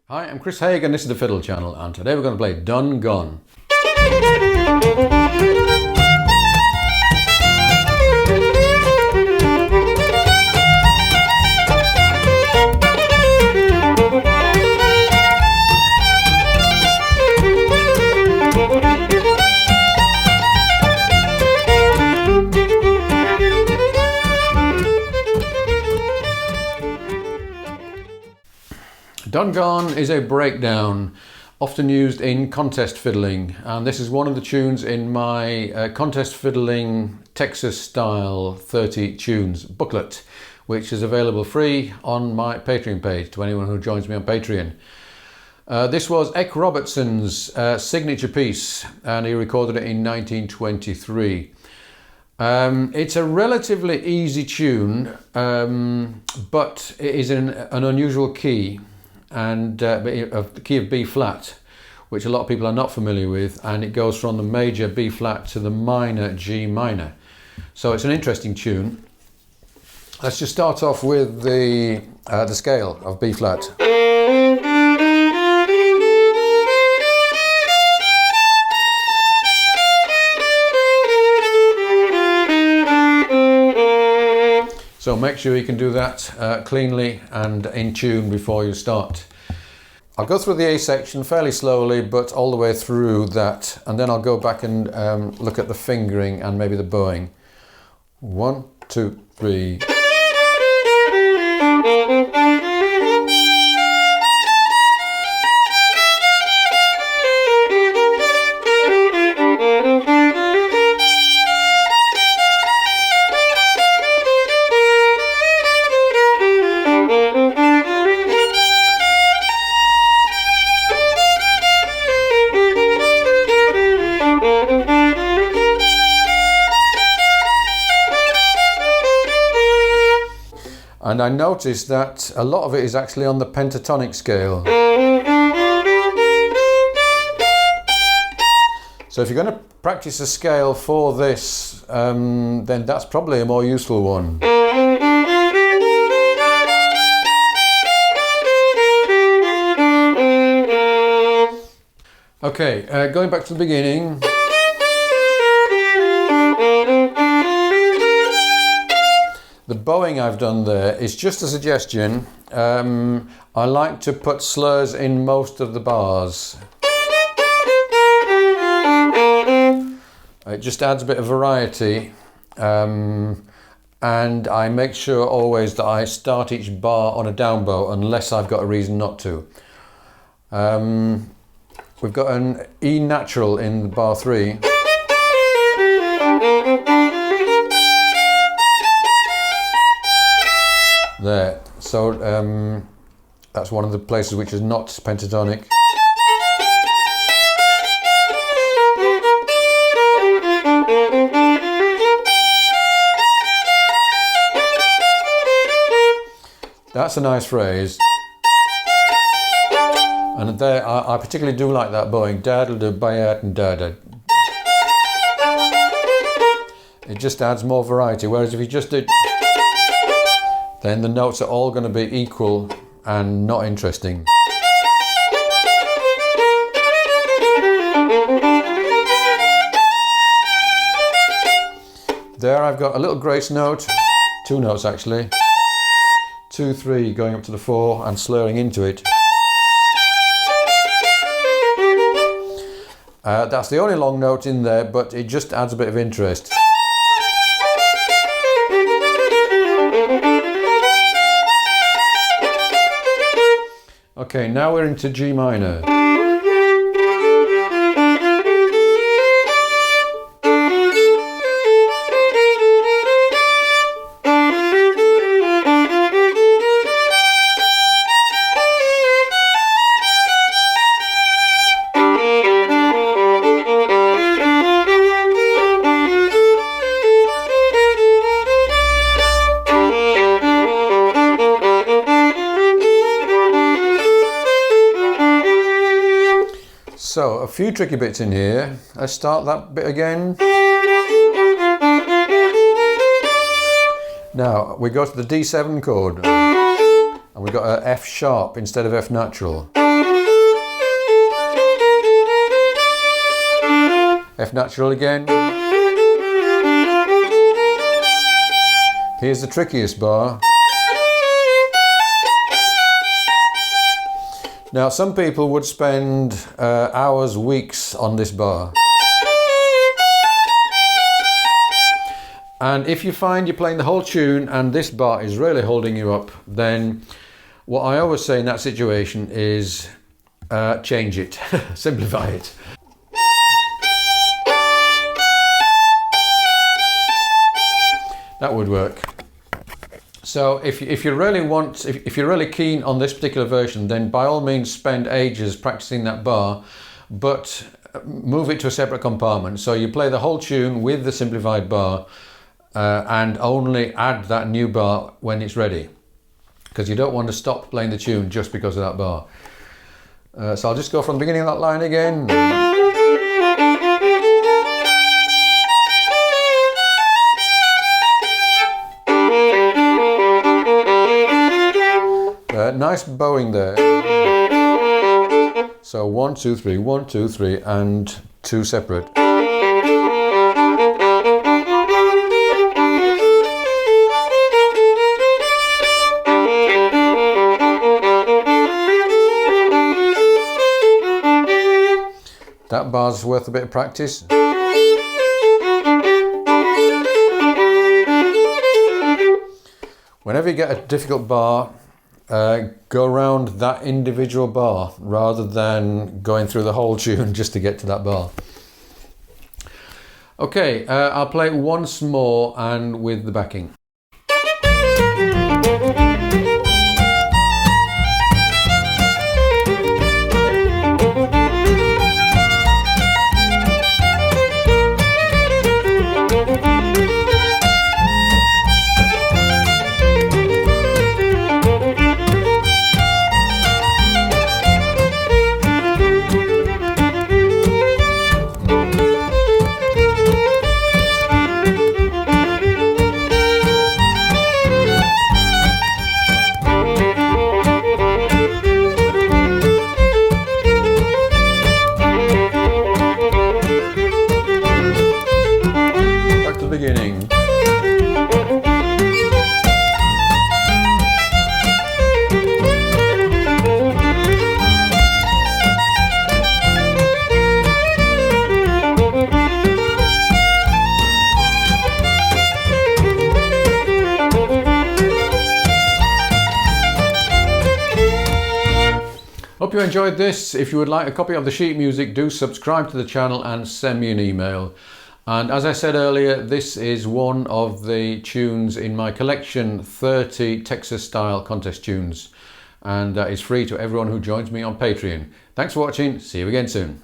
Hi, I'm Chris Haigh and this is the Fiddle channel, and today we're going to play Done Gone. Done Gone is a breakdown often used in contest fiddling, and this is one of the tunes in my contest fiddling Texas style 30 tunes booklet, which is available free on my Patreon page to anyone who joins me on Patreon. This was Eck Robertson's signature piece, and he recorded it in 1923. It's a relatively easy tune, but it is in an unusual key, and the key of B flat, which a lot of people are not familiar with, and it goes from the major B flat to the minor G minor. So it's an interesting tune. Let's just start off with the scale of B flat. So make sure you can do that cleanly and in tune before you start. I'll go through the A section fairly slowly, but all the way through that, and then I'll go back and look at the fingering and maybe the bowing. 1, 2, 3. And I noticed that a lot of it is actually on the pentatonic scale. So if you're going to practice a scale for this, then that's probably a more useful one. Okay, going back to the beginning. The bowing I've done there is just a suggestion. I like to put slurs in most of the bars. It just adds a bit of variety, and I make sure always that I start each bar on a down bow unless I've got a reason not to. We've got an E natural in bar 3. There, so that's one of the places which is not pentatonic. That's a nice phrase. And there, I particularly do like that bowing. Da-da-da-ba-ya and da-da. It just adds more variety, whereas if you just did, then the notes are all going to be equal and not interesting. There I've got a little grace note, 2 notes actually, 2, 3 going up to the 4 and slurring into it. That's the only long note in there, but it just adds a bit of interest. Okay, now we're into G minor. So, a few tricky bits in here. Let's start that bit again. Now, we go to the D7 chord. And we've got a F sharp instead of F natural. F natural again. Here's the trickiest bar. Now some people would spend hours, weeks on this bar. And if you find you're playing the whole tune and this bar is really holding you up, then what I always say in that situation is change it, simplify it. That would work. So if you're really keen on this particular version, then by all means spend ages practicing that bar, but move it to a separate compartment. So you play the whole tune with the simplified bar and only add that new bar when it's ready, because you don't want to stop playing the tune just because of that bar. So I'll just go from the beginning of that line again. Nice bowing there. So 1, 2, 3, 1, 2, 3, and 2 separate. That bar's worth a bit of practice. Whenever you get a difficult bar, go around that individual bar rather than going through the whole tune just to get to that bar. Okay, I'll play it once more and with the backing. Beginning. Hope you enjoyed this. If you would like a copy of the sheet music, do subscribe to the channel and send me an email. And as I said earlier, this is one of the tunes in my collection, 30 Texas style contest tunes. And that is free to everyone who joins me on Patreon. Thanks for watching. See you again soon.